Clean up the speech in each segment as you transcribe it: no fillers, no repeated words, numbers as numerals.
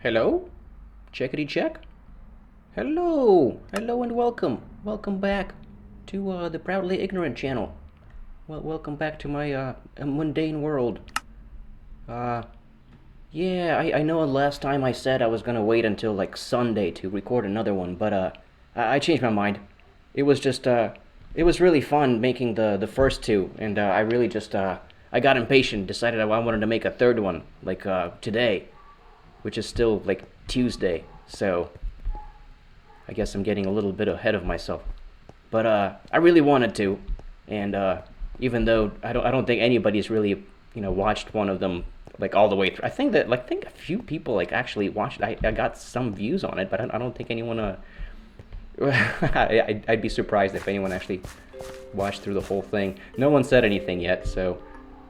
Hello? Checkity check? Hello! Hello and welcome! Welcome back to the Proudly Ignorant channel. Well, welcome back to my mundane world. Uh, yeah, I know last time I said I was gonna wait until like Sunday to record another one, but I changed my mind. It was just it was really fun making the first two, and I really just I got impatient, decided I wanted to make a third one, like today, which is still like Tuesday, so I guess I'm getting a little bit ahead of myself. But I really wanted to, and even though I don't think anybody's really watched one of them like all the way through. I think a few people like actually watched. I got some views on it, but I don't think anyone. I'd be surprised if anyone actually watched through the whole thing. No one said anything yet, so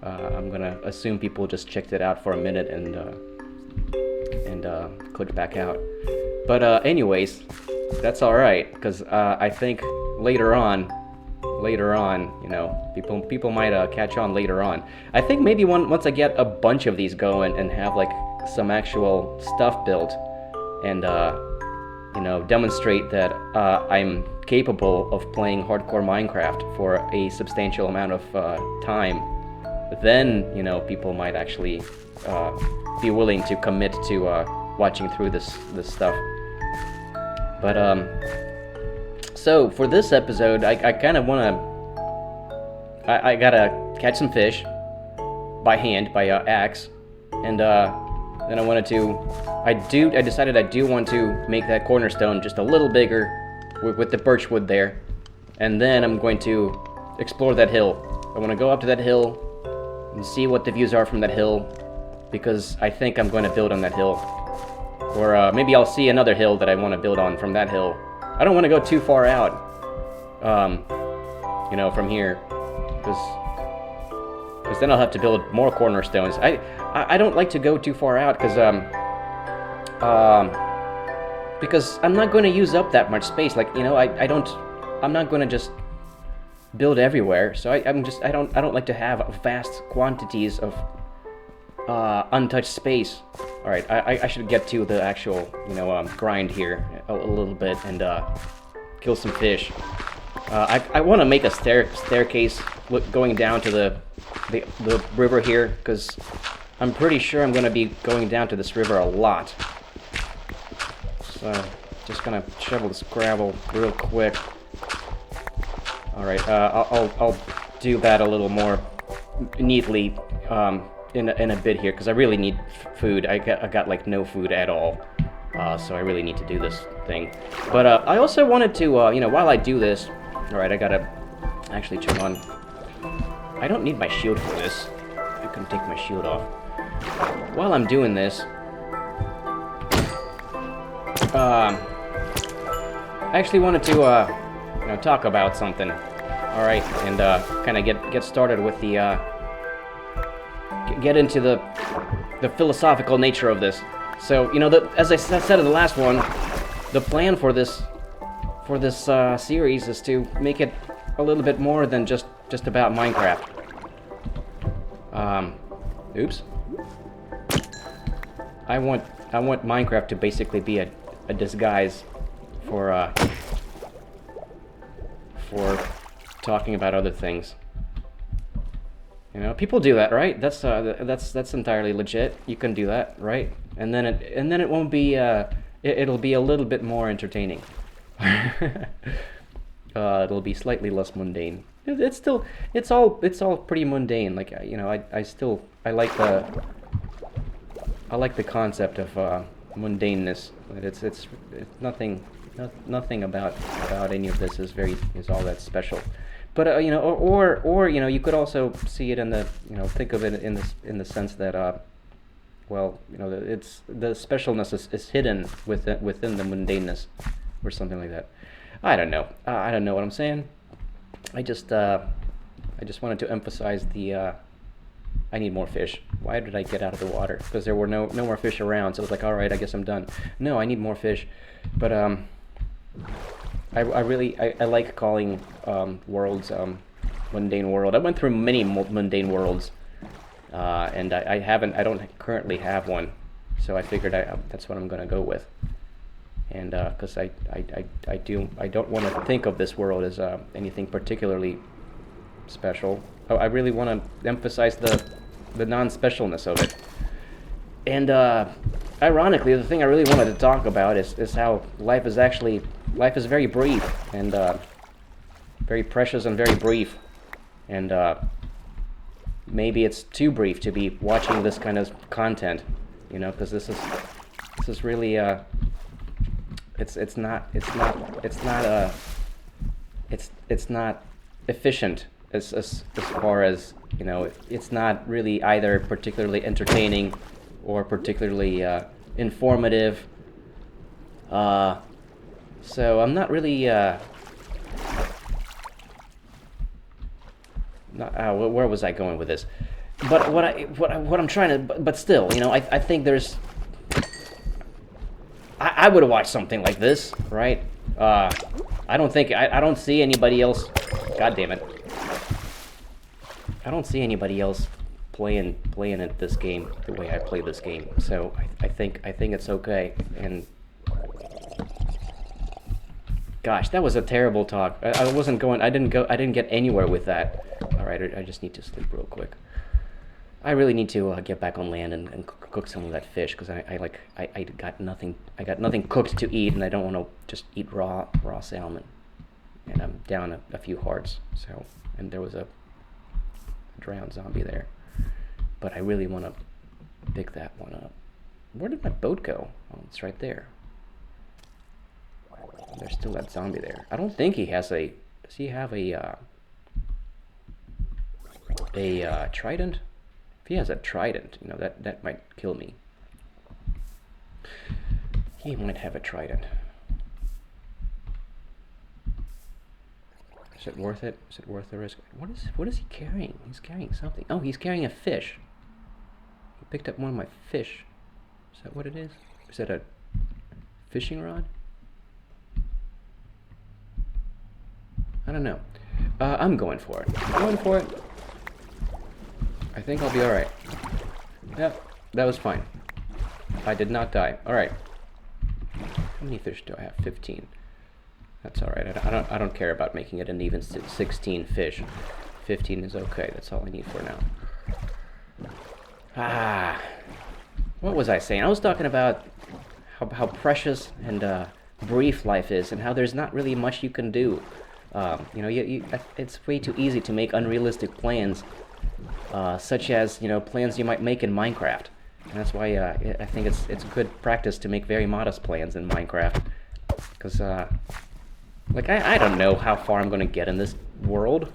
I'm gonna assume people just checked it out for a minute and clicked back out. But anyways, that's all right, because I think later on, people might catch on later on. I think maybe once I get a bunch of these going and have like some actual stuff built, and demonstrate that I'm capable of playing hardcore Minecraft for a substantial amount of time, then people might actually be willing to commit to watching through this stuff. But so for this episode, I kind of want to. I gotta catch some fish by hand, by axe, and then I wanted to. I decided I do want to make that cornerstone just a little bigger with the birch wood there, and then I'm going to explore that hill. I want to go up to that hill and see what the views are from that hill, because I think I'm going to build on that hill. Or maybe I'll see another hill that I want to build on from that hill. I don't want to go too far out, from here, because then I'll have to build more cornerstones. I don't like to go too far out, because I'm not going to use up that much space. Like, I'm not going to just build everywhere. So I don't like to have vast quantities of untouched space. All right, I should get to the actual grind here a little bit and kill some fish. I want to make a staircase going down to the river here, because I'm pretty sure I'm going to be going down to this river a lot. So just gonna shovel this gravel real quick. All right, I'll do that a little more neatly in a bit here, because I really need food. I got like no food at all, so I really need to do this thing. But I also wanted to while I do this. All right, I gotta actually turn on. I don't need my shield for this. I can take my shield off. While I'm doing this, I actually wanted to talk about something. All right, and kind of get started with the get into the philosophical nature of this. So as I said in the last one, the plan for this series is to make it a little bit more than just about Minecraft. Oops. I want Minecraft to basically be a disguise for talking about other things. People do that, right? That's entirely legit. You can do that, right? And then it won't be it'll be a little bit more entertaining. It'll be slightly less mundane. It's all pretty mundane. Like I like the concept of mundaneness. It's nothing about any of this is all that special. But or you could also see it in the think of it in the sense that it's the specialness is hidden within the mundaneness, or something like that. I don't know. I don't know what I'm saying. I just wanted to emphasize the I need more fish. Why did I get out of the water? Because there were no more fish around. So I was like, all right, I guess I'm done. No, I need more fish. But I really like calling worlds mundane world. I went through many mundane worlds, and I don't currently have one So I figured that's what I'm gonna go with. And because I don't want to think of this world as anything particularly special. I really want to emphasize the non-specialness of it. And ironically, the thing I really wanted to talk about is how life is very brief and very precious and very brief. And maybe it's too brief to be watching this kind of content, because this is really it's not efficient as far as it's not really either particularly entertaining or particularly informative. So I'm not really where was I going with this? But what I'm trying to, but still, I think there's. I would have watched something like this, right? I don't see anybody else. God damn it! I don't see anybody else playing at this game the way I play this game. So I think it's okay. And gosh, that was a terrible talk. I wasn't going. I didn't get anywhere with that. All right, I just need to sleep real quick. I really need to get back on land and cook some of that fish because I got nothing. I got nothing cooked to eat, and I don't want to just eat raw salmon. And I'm down a few hearts. So, and there was a drowned zombie there, but I really want to pick that one up. Where did my boat go? Oh, it's right there. There's still that zombie there. I don't think he has a. Does he have a trident? If he has a trident, that might kill me. He might have a trident. Is it worth it? Is it worth the risk? What is he carrying? He's carrying something. Oh, he's carrying a fish. He picked up one of my fish. Is that what it is? Is that a fishing rod? I don't know. I'm going for it. I think I'll be alright. Yep, that was fine. I did not die. Alright. How many fish do I have? 15. That's alright. I don't care about making it an even 16 fish. 15 is okay. That's all I need for now. What was I saying? I was talking about how precious and brief life is and how there's not really much you can do. It's way too easy to make unrealistic plans, such as plans you might make in Minecraft, and that's why I think it's good practice to make very modest plans in Minecraft, because I don't know how far I'm gonna get in this world.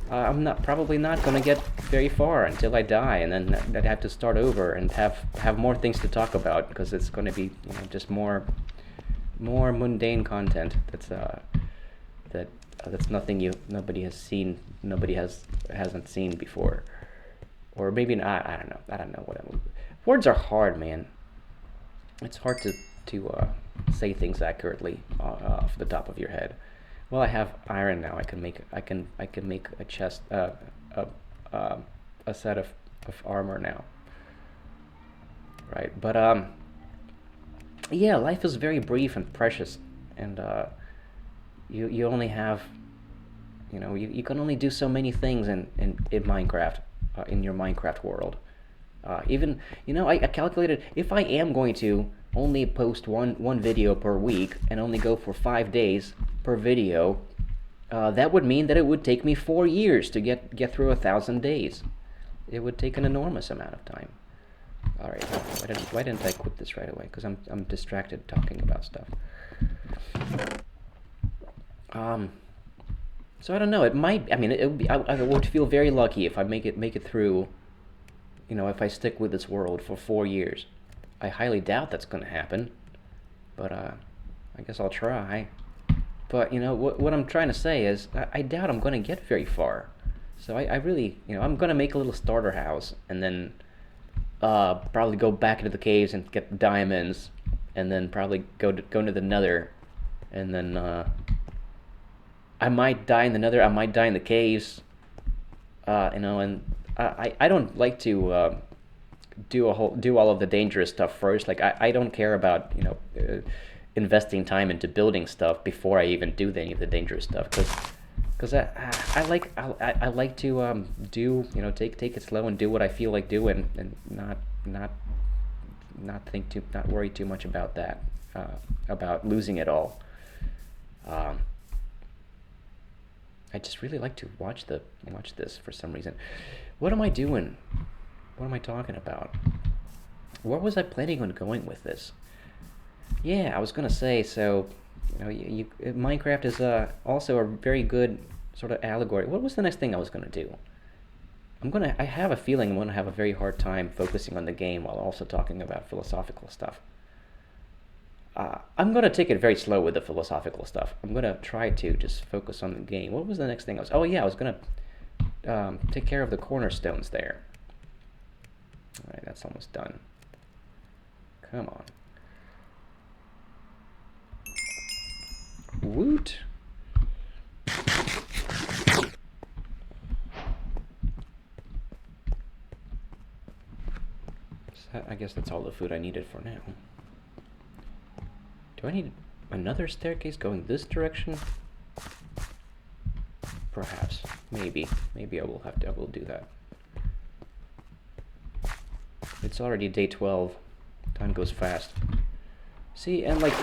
I'm probably not gonna get very far until I die, and then I'd have to start over and have more things to talk about because it's gonna be just more mundane content that's nobody has seen, hasn't seen before, or maybe not. I don't know what words are hard, man. It's hard to say things accurately off the top of your head. Well, I have iron now. I can make a chest, a set of armor now, right? But yeah, life is very brief and precious, and you only have, you can only do so many things in Minecraft, in your Minecraft world. Even, I calculated if I am going to only post one video per week and only go for 5 days per video, that would mean that it would take me 4 years to get through 1,000 days. It would take an enormous amount of time. All right, why didn't I quit this right away? Because I'm distracted talking about stuff. So I don't know. It might. I mean, I would feel very lucky if I make it through. If I stick with this world for 4 years. I highly doubt that's going to happen, but I guess I'll try. But what I'm trying to say is I doubt I'm going to get very far. So I really, I'm going to make a little starter house and then probably go back into the caves and get diamonds, and then probably go to the Nether, and then I might die in the Nether. I might die in the caves. And I don't like to do all of the dangerous stuff first. Like I don't care about investing time into building stuff before I even do any of the dangerous stuff, because I like to do take it slow and do what I feel like doing, and not worry too much about that, about losing it all. I just really like to watch this for some reason. What am I doing? What am I talking about? Where was I planning on going with this? Yeah, I was gonna say, so Minecraft is also a very good sort of allegory. What was the next thing I was gonna do? I have a feeling I'm gonna have a very hard time focusing on the game while also talking about philosophical stuff. I'm gonna take it very slow with the philosophical stuff. I'm gonna try to just focus on the game. What was the next thing I was? Oh yeah, I was gonna take care of the cornerstones there. All right, that's almost done. Come on. Woot. I guess that's all the food I needed for now. Do I need another staircase going this direction? Perhaps. Maybe. Maybe I will do that. It's already day 12. Time goes fast. See, and like,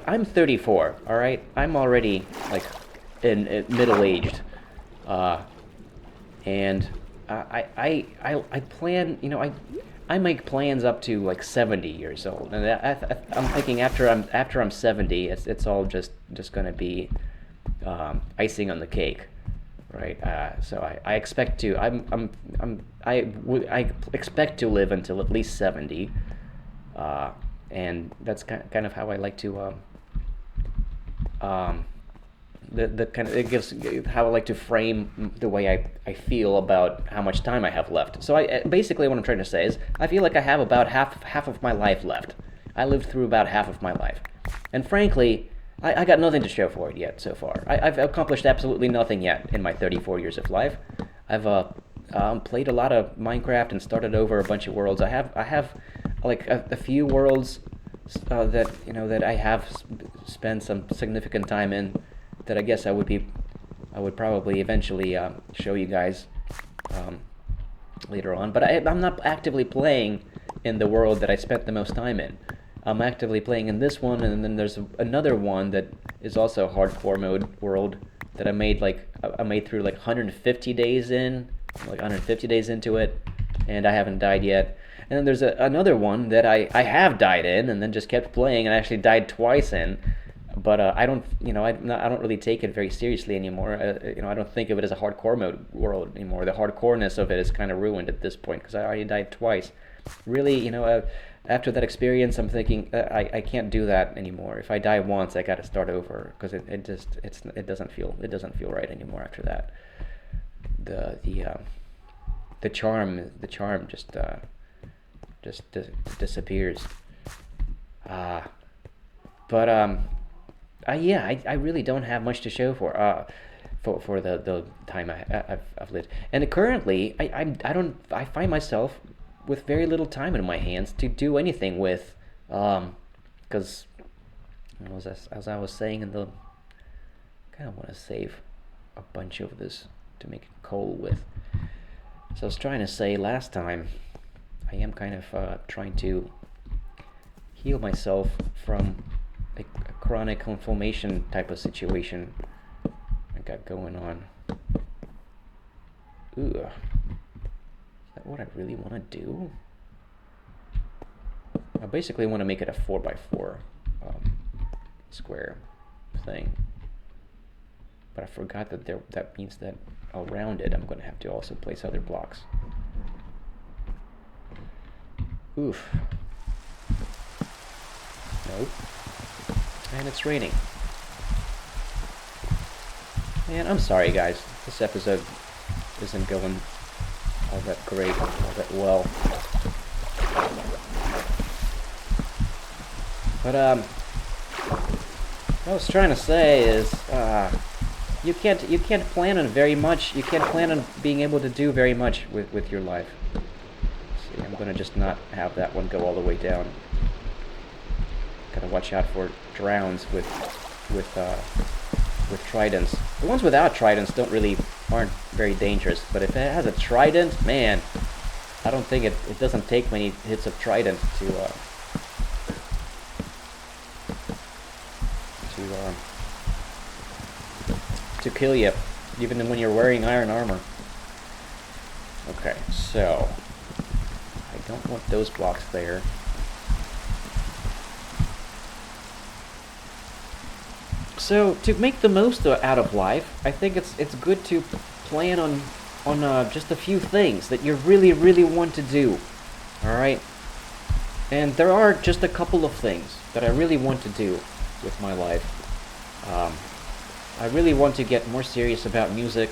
I'm 34, all right? I'm already like in middle-aged, and I plan, I make plans up to like 70 years old, and I'm thinking after I'm 70, it's all just gonna be icing on the cake, right? So I expect to I expect to live until at least 70, and that's kind of how I like to the kind of, it gives how I like to frame the way I feel about how much time I have left. So basically what I'm trying to say is I feel like I have about half of my life left. I lived through about half of my life, and frankly, I got nothing to show for it yet so far. I've accomplished absolutely nothing yet in my 34 years of life. I've played a lot of Minecraft and started over a bunch of worlds. I have like a few worlds that I have spent some significant time in, that I guess I would probably eventually show you guys later on. But I'm not actively playing in the world that I spent the most time in. I'm actively playing in this one, and then there's another one that is also a hardcore mode world that I made through like 150 days into it, and I haven't died yet. And then there's another one that I have died in, and then just kept playing, and I actually died twice in. But I don't really take it very seriously anymore. I don't think of it as a hardcore mode world anymore. The hardcoreness of it is kind of ruined at this point because I already died twice. Really, after that experience, I'm thinking I can't do that anymore. If I die once, I got to start over because it doesn't feel right anymore after that. The charm just disappears. But I really don't have much to show for the time I've lived. And currently, I find myself with very little time in my hands to do anything with, because as I was saying I kind of want to save a bunch of this to make coal with. So I was trying to say last time, I am kind of trying to heal myself from a chronic inflammation type of situation I got going on. Ooh. Is that what I really want to do? I basically want to make it a 4x4 square thing. But I forgot that means that around it I'm going to have to also place other blocks. Oof. Nope. And it's raining. Man, I'm sorry guys. This episode isn't going all that great, all that well. But what I was trying to say is you can't plan on very much. You can't plan on being able to do very much with your life. I'm gonna just not have that one go all the way down. Gotta watch out for drowns with tridents. The ones without tridents aren't very dangerous, but if it has a trident, man, I don't think it doesn't take many hits of trident to kill you, even when you're wearing iron armor. Okay, so I don't want those blocks there. So to make the most out of life, I think it's good to plan on just a few things that you really want to do. All right, and there are just a couple of things that I really want to do with my life. I really want to get more serious about music.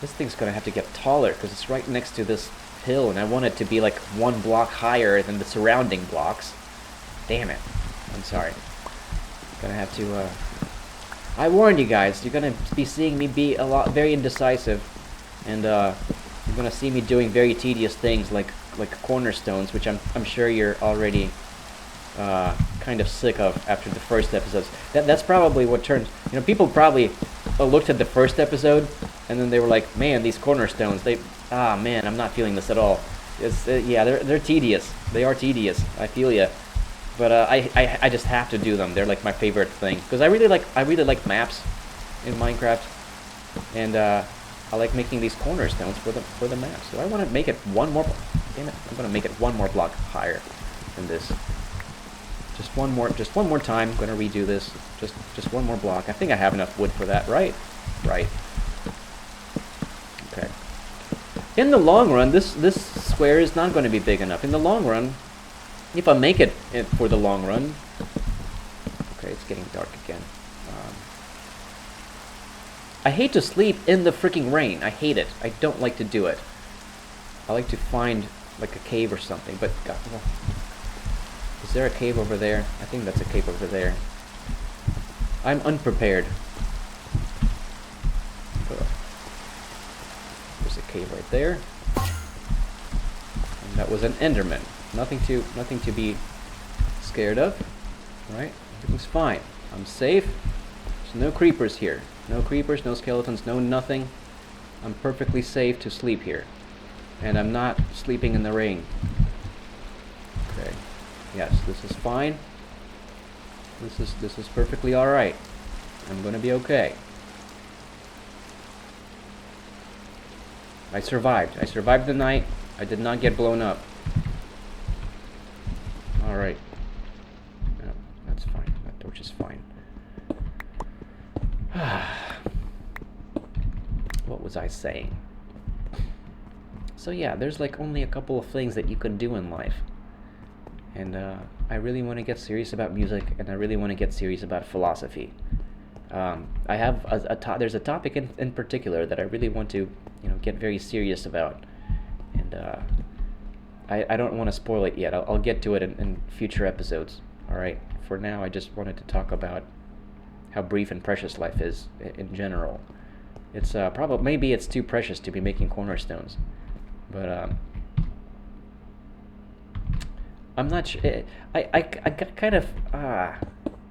This thing's gonna have to get taller because it's right next to this hill, and I want it to be like 1 block higher than the surrounding blocks. Damn it. I'm sorry. Gonna have to, I warned you guys, you're gonna be seeing me be very indecisive, and, you're gonna see me doing very tedious things like cornerstones, which I'm sure you're already, kind of sick of after the first episodes. That's probably what turned, people probably looked at the first episode, and then they were like, man, these cornerstones, man, I'm not feeling this at all. Yeah, they're tedious. They are tedious. I feel ya. But I just have to do them. They're like my favorite thing because I really like maps in Minecraft, and I like making these cornerstones for the maps. So I want to make it one more. Damn it! I'm gonna make it 1 more block higher than this. Just one more time. I'm gonna redo this. Just 1 more block. I think I have enough wood for that, right? Right. Okay. In the long run, this square is not going to be big enough. In the long run. If I make it for the long run... Okay, it's getting dark again. I hate to sleep in the freaking rain. I hate it. I don't like to do it. I like to find, like, a cave or something, but... God, well, is there a cave over there? I think that's a cave over there. I'm unprepared. There's a cave right there. And that was an Enderman. Nothing to be scared of, right? Everything's fine. I'm safe. There's no creepers here. No creepers, no skeletons, no nothing. I'm perfectly safe to sleep here. And I'm not sleeping in the rain. Okay. Yes, this is fine. This is perfectly alright. I'm gonna be okay. I survived. I survived the night. I did not get blown up. Alright. No, that's fine. That torch is fine. What was I saying? So yeah, there's like only a couple of things that you can do in life. And I really want to get serious about music, and I really want to get serious about philosophy. I have there's a topic in particular that I really want to, get very serious about. And I don't want to spoil it yet. I'll get to it in future episodes. Alright, for now I just wanted to talk about how brief and precious life is in general. It's maybe it's too precious to be making cornerstones, but I'm not sure. I kind of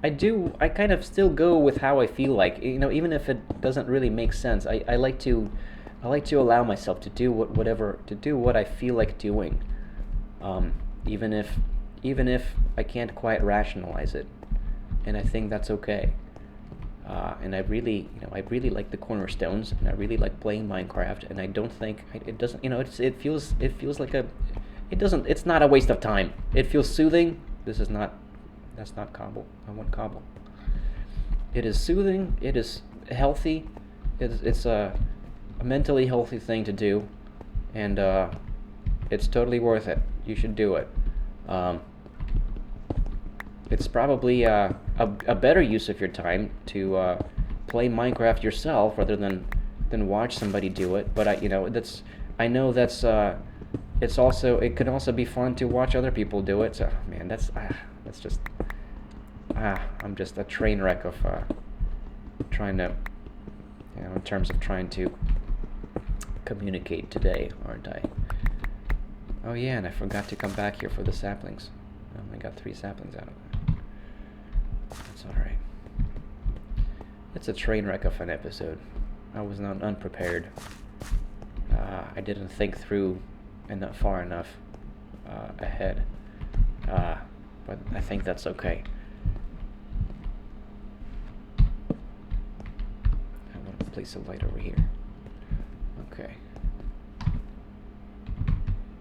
I kind of still go with how I feel like, even if it doesn't really make sense. I like to allow myself to do what I feel like doing. Even if I can't quite rationalize it, and I think that's okay. And I really like the cornerstones, and I really like playing Minecraft, and I don't think it doesn't, it feels like it's not a waste of time. It feels soothing. That's not cobble. I want cobble. It is soothing. It is healthy. It's a mentally healthy thing to do, and it's totally worth it. You should do it. It's probably a better use of your time to play Minecraft yourself rather than watch somebody do it. But it can also be fun to watch other people do it. So man, I'm just a train wreck of trying to, in terms of trying to communicate today, aren't I? Oh yeah, and I forgot to come back here for the saplings. I only got 3 saplings out of it. That's alright. It's a train wreck of an episode. I was not unprepared. I didn't think through and not far enough ahead. But I think that's okay. I want to place a light over here. Okay.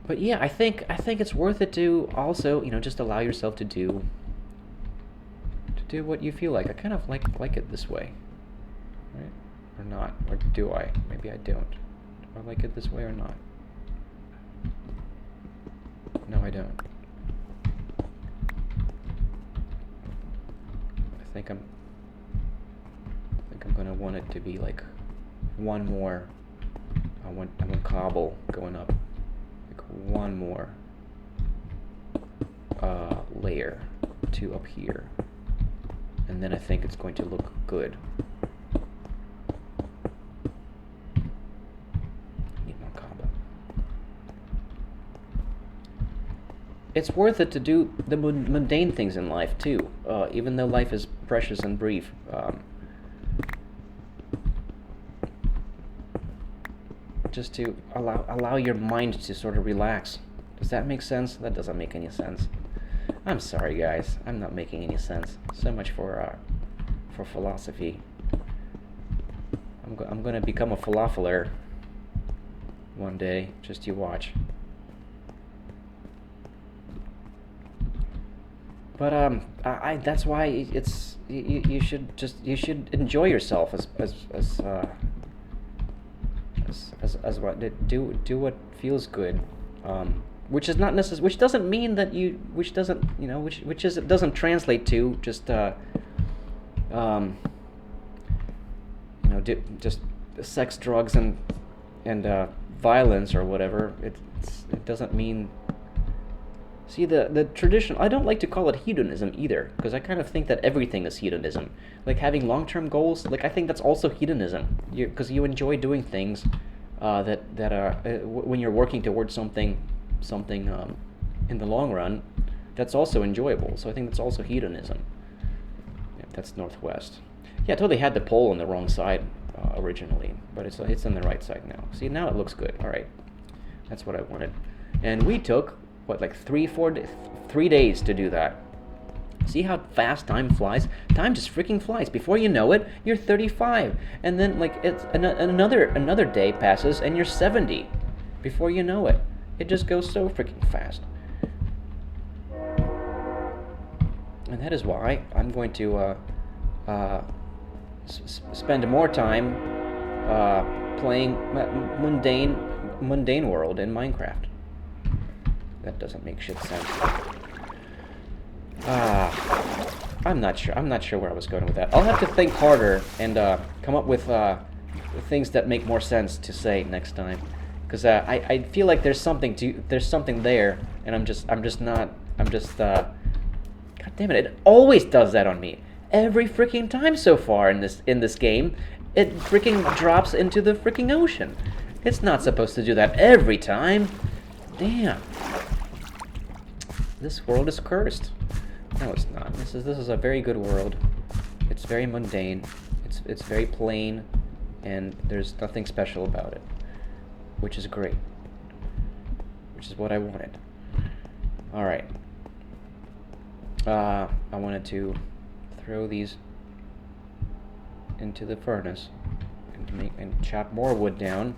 But yeah, I think it's worth it to also, just allow yourself to do what you feel like. I kind of like it this way, right? Or not? Or do I? Maybe I don't. Do I like it this way or not? No, I don't. I think I'm gonna want it to be like one more. I want cobble going up, like one more layer to up here, and then I think it's going to look good. Need more cobble. It's worth it to do the mundane things in life too, even though life is precious and brief. Just to allow your mind to sort of relax. Does that make sense? That doesn't make any sense. I'm sorry, guys. I'm not making any sense. So much for philosophy. I'm gonna become a philosophler one day. Just you watch. But that's why it's you should enjoy yourself as what do what feels good, which is not necessary. Which doesn't mean that which doesn't translate to just just sex, drugs, and violence or whatever. It doesn't mean. See, the tradition, I don't like to call it hedonism either, because I kind of think that everything is hedonism. Like having long-term goals, like I think that's also hedonism, because you enjoy doing things that are when you're working towards something in the long run, that's also enjoyable. So I think that's also hedonism. Yeah, that's northwest. Yeah, I totally had the pole on the wrong side originally, but it's on the right side now. See, now it looks good. All right, that's what I wanted, and we took. What, like 3 days to do that? See how fast time flies? Time just freaking flies. Before you know it, you're 35, and then like it's another day passes, and you're 70. Before you know it, it just goes so freaking fast. And that is why I'm going to spend more time playing mundane world in Minecraft. That doesn't make shit sense. I'm not sure where I was going with that. I'll have to think harder and come up with things that make more sense to say next time. Because I feel like there's something there, and I'm just God damn it! It always does that on me. Every freaking time so far in this game, it freaking drops into the freaking ocean. It's not supposed to do that every time. Damn. This world is cursed. No, it's not. This is a very good world. It's very mundane. It's very plain, and there's nothing special about it, which is great. Which is what I wanted. All right. I wanted to throw these into the furnace and chop more wood down.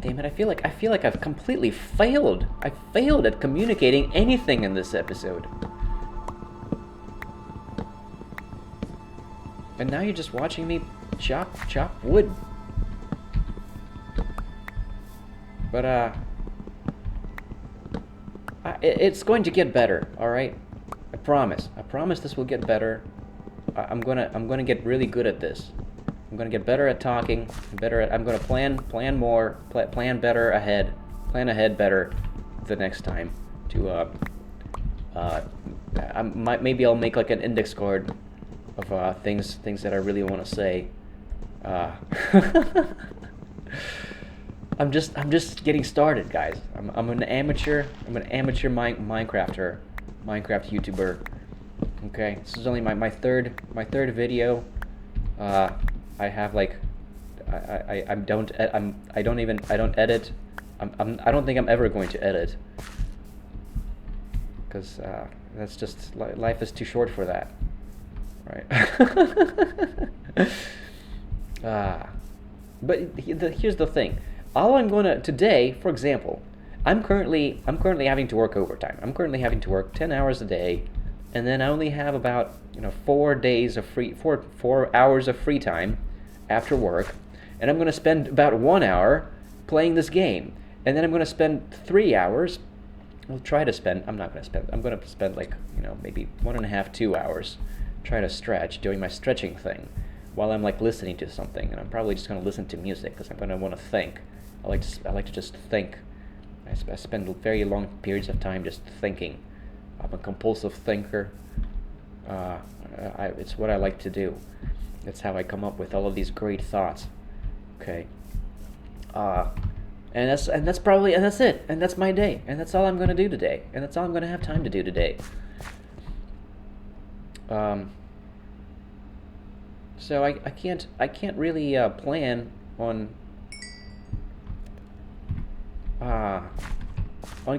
Damn it, I feel like I've completely failed. I failed at communicating anything in this episode. And now you're just watching me chop wood. But it's going to get better, all right? I promise. I promise this will get better. I'm gonna get really good at this. I'm gonna get better at talking. I'm gonna plan more, plan better ahead, plan ahead better the next time. Maybe I'll make like an index card things that I really want to say. I'm just getting started, guys. I'm an amateur Minecrafter, Minecraft YouTuber. Okay, this is only my third video. I have like I don't edit. I don't think I'm ever going to edit, because that's just, life is too short for that, right? But here's the thing. All I'm gonna today, for example, I'm currently having to work overtime. I'm currently having to work 10 hours a day, and then I only have about 4 hours of free time after work, and I'm gonna spend about 1 hour playing this game, and then I'm gonna spend 3 hours. I'm gonna spend like maybe 1.5, 2 hours, try to stretch, doing my stretching thing, while I'm like listening to something, and I'm probably just gonna listen to music because I'm gonna want to think. I like to just think. I spend very long periods of time just thinking. I'm a compulsive thinker. It's what I like to do. That's how I come up with all of these great thoughts. Okay. And that's it. And that's my day. And that's all I'm gonna do today. And that's all I'm gonna have time to do today. So I can't really plan on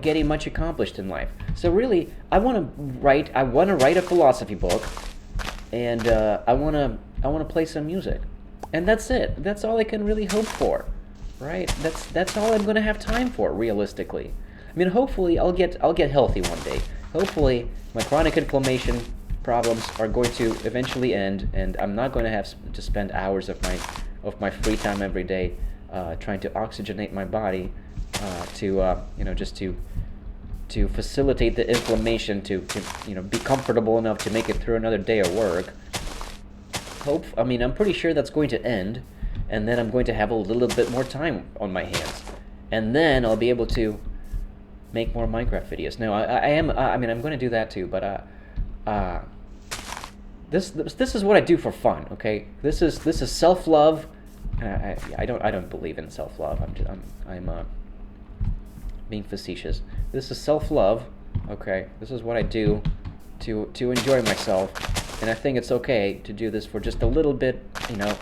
getting much accomplished in life. So really, I want to write a philosophy book, and I want to play some music, and that's it. That's all I can really hope for, right? That's all I'm going to have time for, realistically. I mean, hopefully I'll get healthy one day. Hopefully my chronic inflammation problems are going to eventually end, and I'm not going to have to spend hours of my free time every day trying to oxygenate my body to facilitate the inflammation, to be comfortable enough to make it through another day of work. I'm pretty sure that's going to end, and then I'm going to have a little bit more time on my hands, and then I'll be able to make more Minecraft videos. No, I'm going to do that too, but this is what I do for fun. Okay, this is self-love. I don't believe in self-love. I'm being facetious. This is self-love. Okay, this is what I do to enjoy myself, and I think it's okay to do this for just a little bit,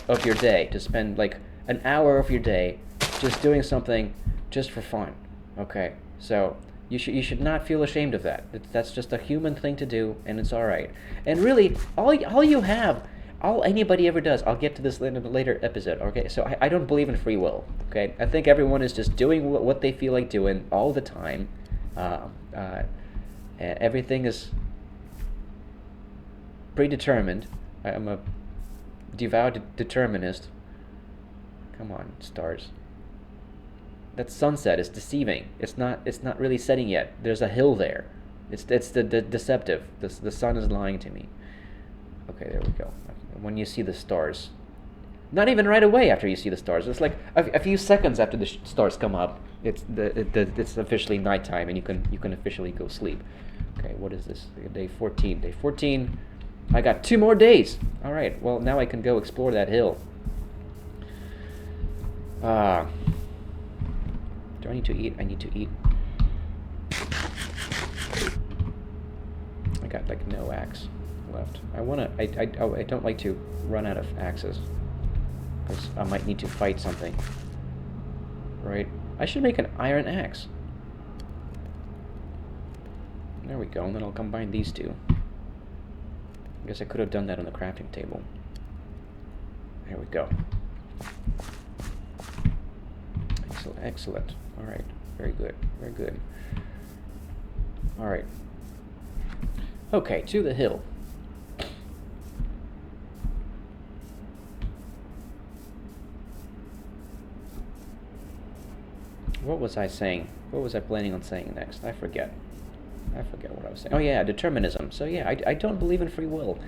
of your day, to spend like an hour of your day just doing something just for fun. Okay, so you should not feel ashamed of that. That's just a human thing to do, and it's all right. And really, all anybody ever does, I'll get to this in a later episode, okay? So I don't believe in free will, okay? I think everyone is just doing what they feel like doing all the time. Everything is predetermined. I'm a devout determinist. Come on, stars. That sunset is deceiving. It's not really setting yet. There's a hill there. It's the deceptive. The sun is lying to me. Okay, there we go. When you see the stars, not even right away after you see the stars. It's like a few seconds after the stars come up. It's officially nighttime, and you can officially go sleep. Okay, what is this? Day 14. Day 14. I got 2 more days. All right. Well, now I can go explore that hill. Do I need to eat? I need to eat. I got like no axe left. I don't like to run out of axes, because I might need to fight something. Right? I should make an iron axe. There we go, and then I'll combine these two. I guess I could have done that on the crafting table. There we go. Excellent. Alright. Very good. Very good. Alright. Okay, to the hill. What was I saying? What was I planning on saying next? I forget what I was saying. Oh yeah, determinism. So yeah, I don't believe in free will.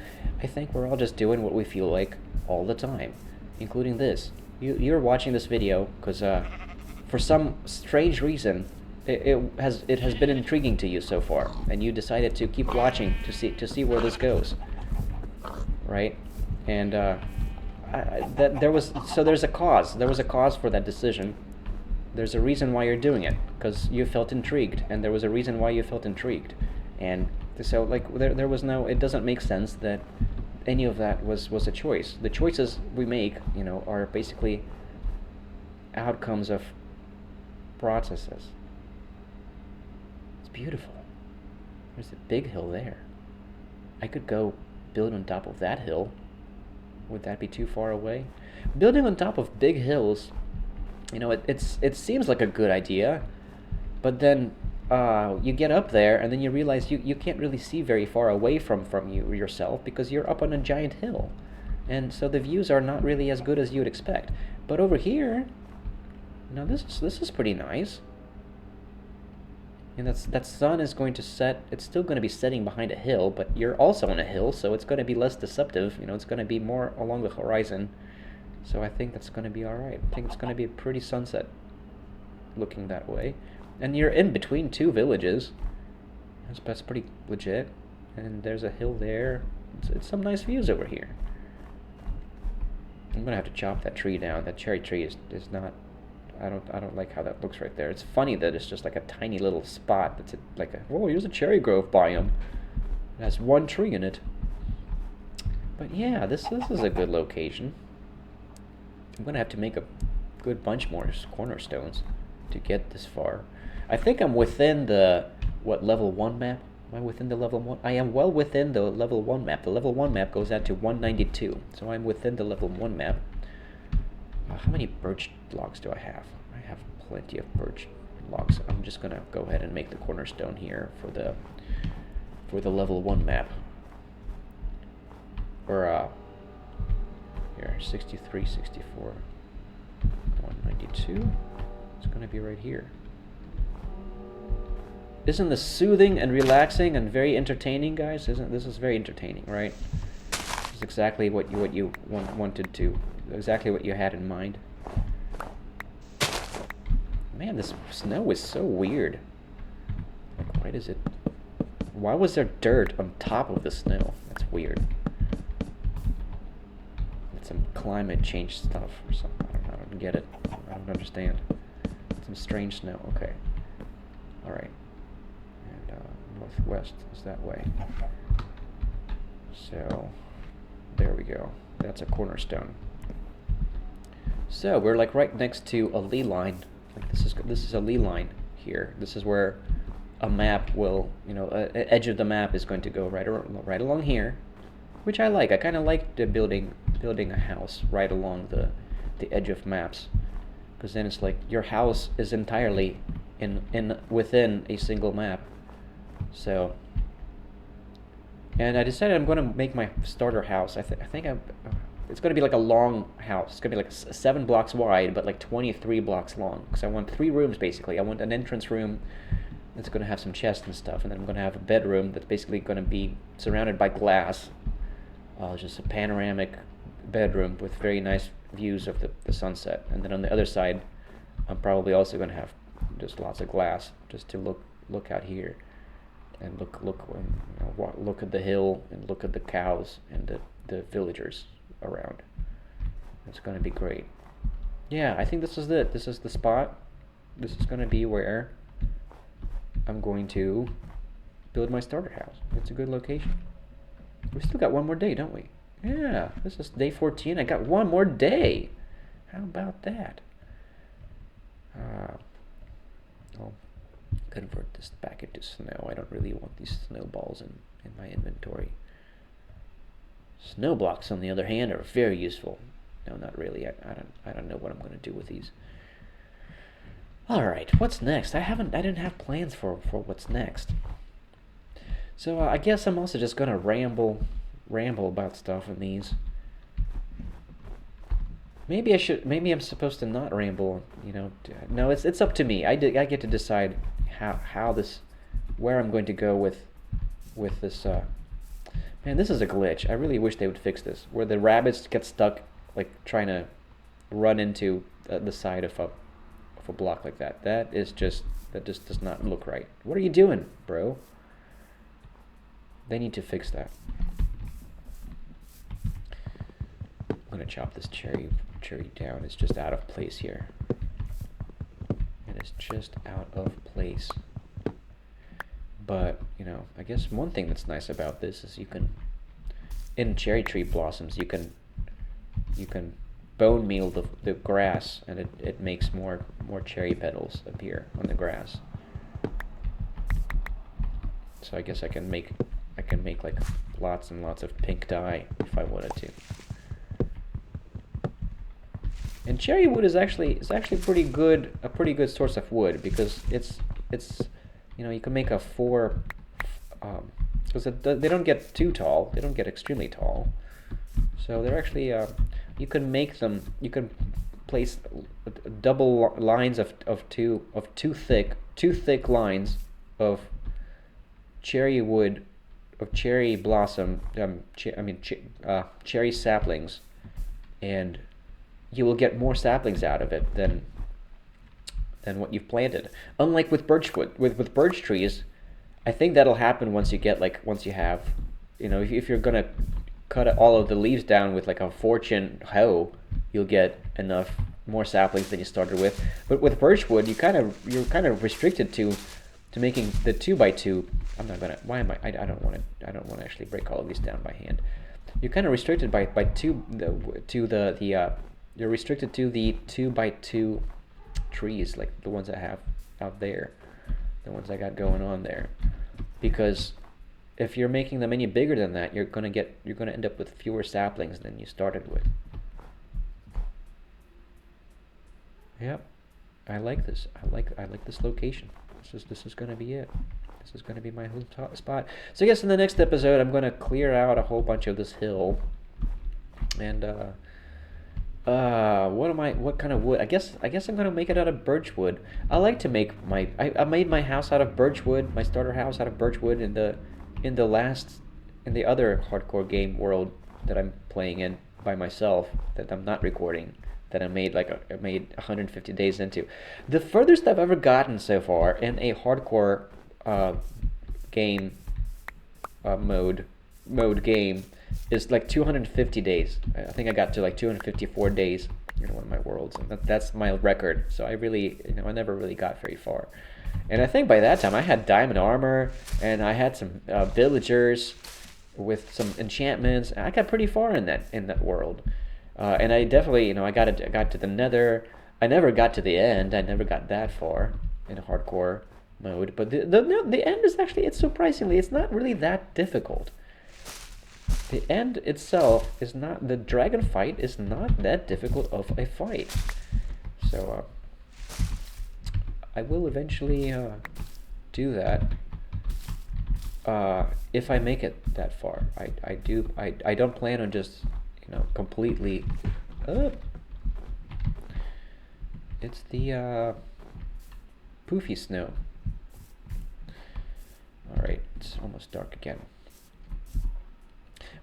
I think we're all just doing what we feel like all the time, including this. You're watching this video because for some strange reason it has been intriguing to you so far, and you decided to keep watching to see where this goes. right? And there's a cause. There was a cause for that decision. There's a reason why you're doing it, because you felt intrigued, and there was a reason why you felt intrigued. And so, like, there was no, it doesn't make sense that any of that was a choice. The choices we make, you know, are basically outcomes of processes. It's beautiful. There's a big hill there. I could go build on top of that hill. Would that be too far away? Building on top of big hills, you know, it seems like a good idea, but then you get up there and then you realize you can't really see very far away from yourself because you're up on a giant hill. And so the views are not really as good as you would expect. But over here, now this is pretty nice. And that sun is going to set, it's still going to be setting behind a hill, but you're also on a hill, so it's going to be less deceptive. You know, it's going to be more along the horizon. So I think that's going to be alright. I think it's going to be a pretty sunset looking that way. And you're in between two villages. That's pretty legit. And there's a hill there. It's some nice views over here. I'm going to have to chop that tree down. That cherry tree is not... I don't like how that looks right there. It's funny that it's just like a tiny little spot that's like a, oh, here's a cherry grove biome. It has one tree in it. But yeah, this is a good location. I'm gonna have to make a good bunch more cornerstones to get this far. I think I'm within the level 1 map? Am I within the level 1? I am well within the level 1 map. The level 1 map goes out to 192, so I'm within the level 1 map. How many birch logs do I have? I have plenty of birch logs. I'm just gonna go ahead and make the cornerstone here for the level 1 map. Or here, 63, 64, 192. It's gonna be right here. Isn't this soothing and relaxing and very entertaining, guys? This is very entertaining, right? This is exactly what you wanted to. Exactly what you had in mind. Man, this snow is so weird. Like, why does it... Why was there dirt on top of the snow? That's weird. It's some climate change stuff or something. I don't get it. I don't understand. Some strange snow. Okay. Alright. And northwest is that way. So, there we go. That's a cornerstone. So we're like right next to a ley line. Like this is a ley line here. This is where a map will, you know, edge of the map is going to go right along here, which I like. I kind of like the building a house right along the edge of maps, because then it's like your house is entirely within a single map. So, and I decided I'm going to make my starter house. I think it's going to be like a long house. It's going to be like 7 blocks wide, but like 23 blocks long. Because I want 3 rooms, basically. I want an entrance room that's going to have some chests and stuff. And then I'm going to have a bedroom that's basically going to be surrounded by glass. Just a panoramic bedroom with very nice views of the sunset. And then on the other side, I'm probably also going to have just lots of glass, just to look out here. And look at the hill, and look at the cows and the villagers around. It's going to be great. Yeah, I think this is it. This is the spot. This is going to be where I'm going to build my starter house. It's a good location. We still got one more day, don't we? Yeah, this is day 14. I got one more day. How about that? I'll convert this back into snow. I don't really want these snowballs in my inventory. Snow blocks, on the other hand, are very useful. No, not really. I don't know what I'm going to do with these. All right, what's next? I didn't have plans for what's next. So I guess I'm also just going to ramble about stuff in these. Maybe I'm supposed to not ramble. You know, no, it's up to me. I get to decide where I'm going to go with this. Man, this is a glitch. I really wish they would fix this, where the rabbits get stuck, like, trying to run into the side of a block like that. That just does not look right. What are you doing, bro? They need to fix that. gonna chop this cherry down. It's just out of place here. It is just out of place. But, you know, I guess one thing that's nice about this is you can, in cherry tree blossoms, you can bone meal the grass, and it makes more cherry petals appear on the grass. So I guess I can make like lots and lots of pink dye if I wanted to. And cherry wood is actually a pretty good source of wood, because it's you know, you can make a because they don't get too tall, they don't get extremely tall, so they're actually you can place double lines of two thick lines of cherry wood, of cherry blossom, cherry saplings, and you will get more saplings out of it than what you've planted. Unlike with birchwood, with birch trees, I think that'll happen once you have, you know, if you're gonna cut all of the leaves down with like a fortune hoe, you'll get enough more saplings than you started with. But with birchwood, you're kind of restricted to making the 2x2. I don't want to actually break all of these down by hand. You're kind of restricted by you're restricted to the 2x2 trees, like the ones I have out there, the ones I got going on there, because if you're making them any bigger than that, you're gonna end up with fewer saplings than you started with. Yep, I like this. I like this location. This is gonna be it. This is gonna be my whole top spot. So I guess in the next episode, I'm gonna clear out a whole bunch of this hill, and what kind of wood? I guess I'm gonna make it out of birch wood. I like to make I made my house out of birch wood, my starter house out of birch wood in the other hardcore game world that I'm playing in by myself, that I'm not recording, that I made 150 days into. The furthest I've ever gotten so far in a hardcore game mode game is like 250 days. I think I got to like 254 days in one of my worlds, and that's my record. So I never really got very far. And I think by that time I had diamond armor, and I had some villagers with some enchantments. I got pretty far in that world, and I definitely, I got to the Nether. I never got to the end. I never got that far in a hardcore mode. But the end is actually, it's not really that difficult. The end itself is not, the dragon fight is not that difficult of a fight. So I will eventually do that if I make it that far. I don't plan on just completely. It's the poofy snow. All right, it's almost dark again.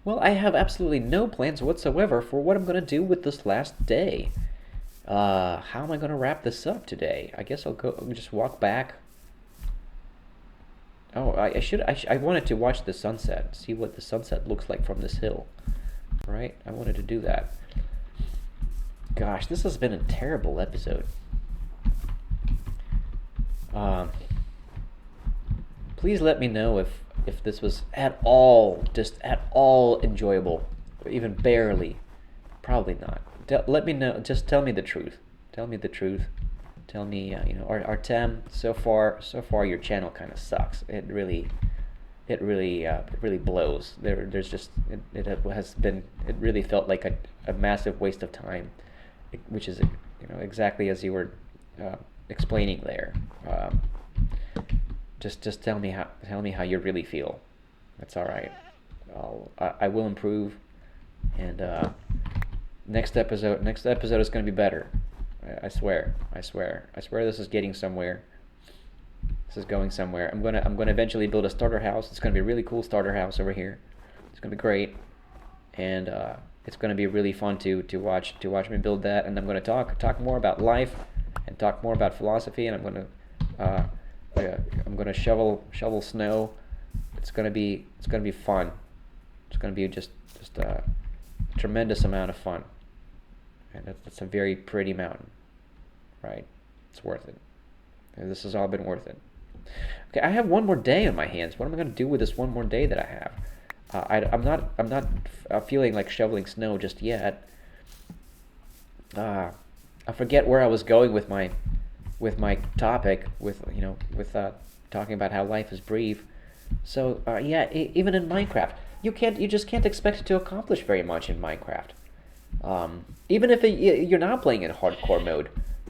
Well, I have absolutely no plans whatsoever for what I'm going to do with this last day. How am I going to wrap this up today? I guess I'll just walk back. Oh, I wanted to watch the sunset, see what the sunset looks like from this hill. Right? I wanted to do that. Gosh, this has been a terrible episode. Please let me know if this was at all enjoyable, or even barely. Probably not. Let me know. Just tell me the truth. Tell me the truth. Tell me, Artem. So far, your channel kind of sucks. It really blows. There's just it really felt like a massive waste of time, which is exactly as you were explaining there. Just tell me how you really feel. That's all right. I will improve, and next episode is going to be better. I swear. This is getting somewhere. This is going somewhere. I'm gonna eventually build a starter house. It's going to be a really cool starter house over here. It's going to be great, and it's going to be really fun to watch me build that. And I'm going to talk more about life, and talk more about philosophy. And I'm going to shovel snow. It's going to be fun. It's going to be just a tremendous amount of fun. And that's a very pretty mountain, right? It's worth it. And this has all been worth it. Okay, I have one more day on my hands. What am I going to do with this one more day that I have? I'm not feeling like shoveling snow just yet. I forget where I was going with my topic, with talking about how life is brief. So yeah, even in Minecraft, you just can't expect to accomplish very much in Minecraft. Even if you're not playing in hardcore mode,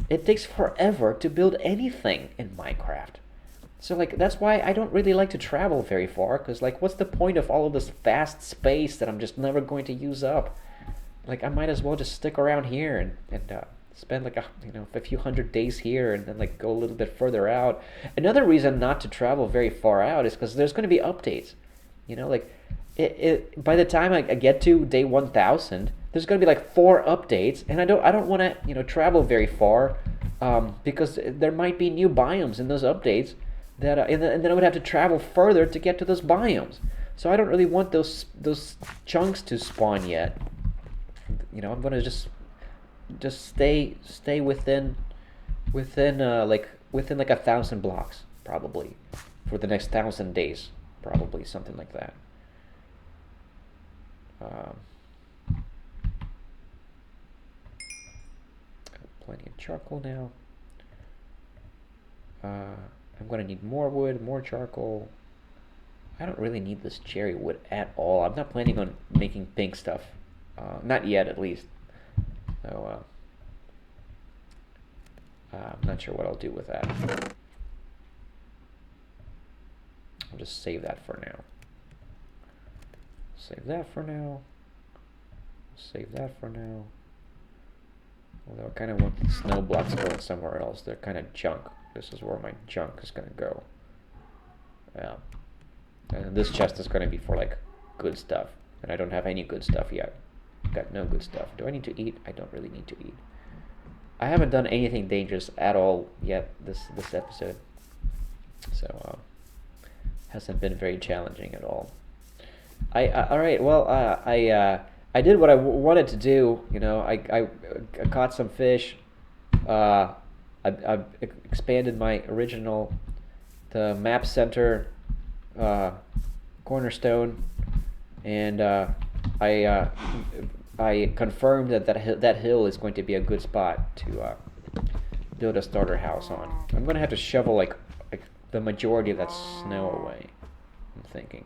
it takes forever to build anything in Minecraft. So like that's why I don't really like to travel very far, because like what's the point of all of this vast space that I'm just never going to use up? Like I might as well just stick around here and spend like a few hundred days here, and then like go a little bit further out. Another reason not to travel very far out is because there's going to be updates. Like by the time I get to day 1000, there's going to be like 4 updates, and I don't want to travel very far, because there might be new biomes in those updates that and then I would have to travel further to get to those biomes. So I don't really want those chunks to spawn yet. I'm going to just stay within like 1,000 blocks probably for the next 1,000 days, probably something like that. Plenty of charcoal now. I'm gonna need more wood, more charcoal. I don't really need this cherry wood at all. I'm not planning on making pink stuff. Not yet, at least. So, I'm not sure what I'll do with that. I'll just save that for now. Save that for now. Save that for now. Although I kind of want the snow blocks going somewhere else. They're kind of junk. This is where my junk is going to go. Yeah. And this chest is going to be for like good stuff. And I don't have any good stuff yet. Got no good stuff. Do I need to eat? I don't really need to eat. I haven't done anything dangerous at all yet this episode. So hasn't been very challenging at all. All right. Well, I did what I wanted to do. I caught some fish. I expanded my original, the map center cornerstone, and I confirmed that hill is going to be a good spot to build a starter house on. I'm going to have to shovel like the majority of that snow away, I'm thinking.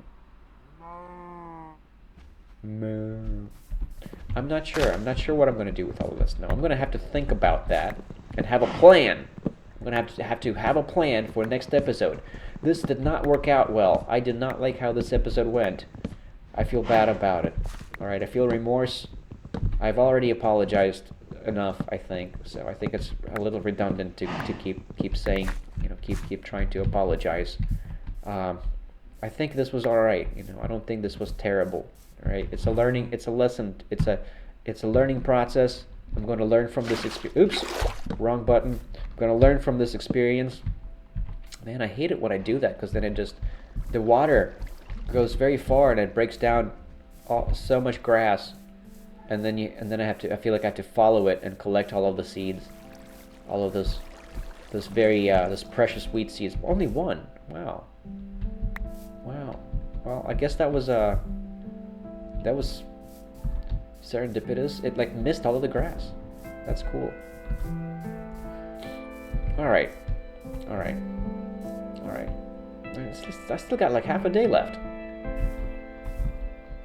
I'm not sure. I'm not sure what I'm going to do with all of this snow. I'm going to have to think about that and have a plan. I'm going to have a plan for next episode. This did not work out well. I did not like how this episode went. I feel bad about it. All right, I feel remorse. I've already apologized enough, I think. So I think it's a little redundant to keep saying, keep trying to apologize. I think this was all right. I don't think this was terrible. All right, it's a lesson. It's a learning process. I'm going to learn from this experience. Oops, wrong button. I'm going to learn from this experience. Man, I hate it when I do that, because then the water goes very far and it breaks down so much grass, and then I feel like I have to follow it and collect all of the seeds, all of those those precious wheat seeds. Only one. Wow. Well, I guess that was serendipitous. It like missed all of the grass. That's cool. All right. I still got like half a day left.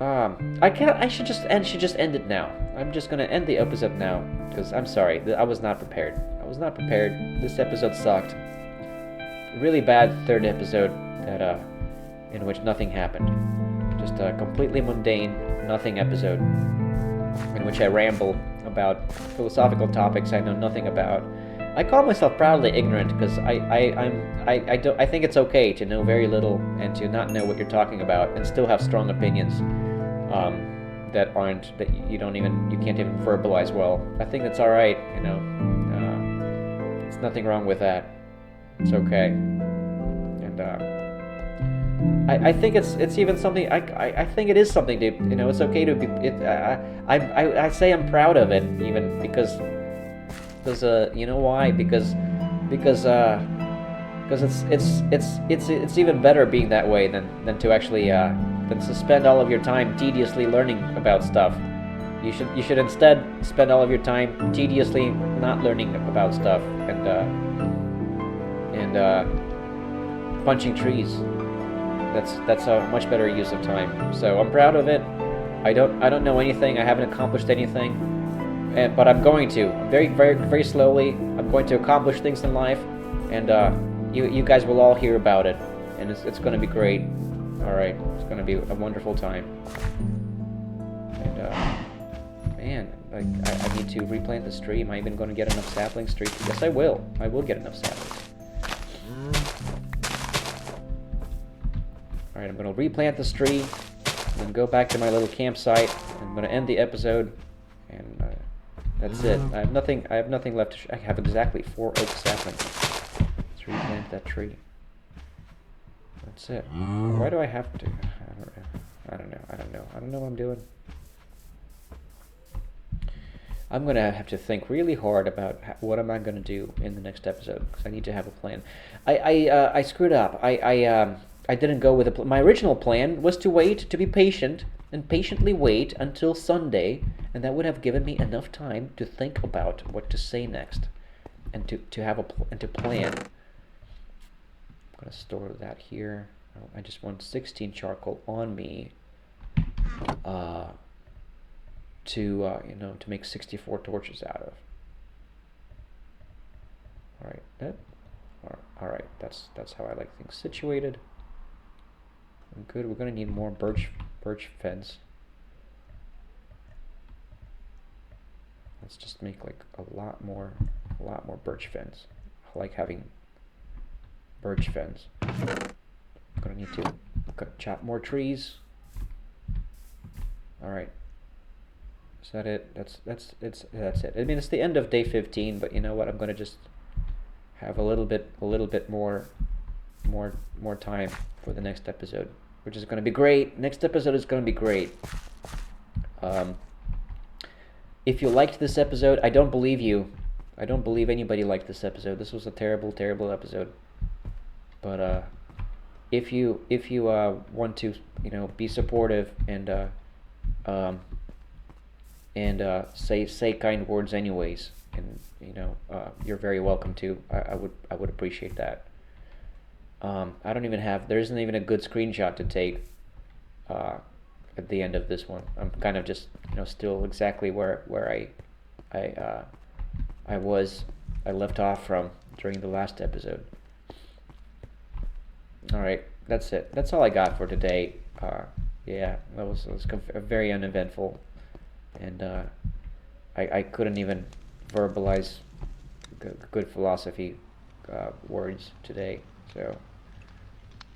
I should just end it now. I'm just gonna end the episode now, because I'm sorry, I was not prepared. This episode sucked. Really bad third episode that in which nothing happened. Just a completely mundane, nothing episode in which I ramble about philosophical topics I know nothing about. I call myself proudly ignorant, because I think it's okay to know very little and to not know what you're talking about and still have strong opinions that you can't even verbalize well. I think that's all right. There's nothing wrong with that. It's okay. And I think it's even something. I think it is something to, you know, it's okay to be. I say I'm proud of it, even because you know why? Because it's even better being that way than to actually than to spend all of your time tediously learning about stuff. You should instead spend all of your time tediously not learning about stuff and punching trees. That's a much better use of time. So I'm proud of it. I don't know anything. I haven't accomplished anything, but I'm going to very slowly. I'm going to accomplish things in life, and you guys will all hear about it, and it's going to be great. All right, it's going to be a wonderful time. And man, like I need to replant this tree. Am I even going to get enough saplings? Yes, I will. I will get enough saplings. Alright, I'm going to replant this tree, and then go back to my little campsite. I'm going to end the episode, and that's it. I have nothing left to I have exactly 4 oak saplings. Let's replant that tree. That's it. Why do I have to? I don't know what I'm doing. I'm going to have to think really hard about what am I going to do in the next episode, because I need to have a plan. I screwed up. I didn't go with my original plan was to wait, to be patient, and patiently wait until Sunday, and that would have given me enough time to think about what to say next, and to have and to plan. I'm gonna store that here. I just want 16 charcoal on me, to make 64 torches out of. All right. That's how I like things situated. Good. We're gonna need more birch fence. Let's just make like a lot more birch fence. I like having birch fence. I'm gonna need to chop more trees. All right. Is that it? That's it. I mean, it's the end of day 15, but you know what? I'm gonna just have a little bit more time for the next episode, which is going to be great. Next episode is going to be great. If you liked this episode, I don't believe you. I don't believe anybody liked this episode. This was a terrible episode. But if you want to, be supportive and say kind words anyways, and you're very welcome to. I would appreciate that. I don't even there isn't even a good screenshot to take at the end of this one. I'm kind of just still exactly where I left off from during the last episode. All right, that's it. That's all I got for today. Yeah, that was very uneventful, and I couldn't even verbalize good philosophy words today, so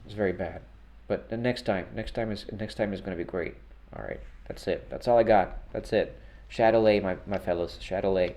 it's very bad. But the next time is going to be great. All right, that's it. That's all I got. That's it. Shadowlay, my fellows. Shadowlay.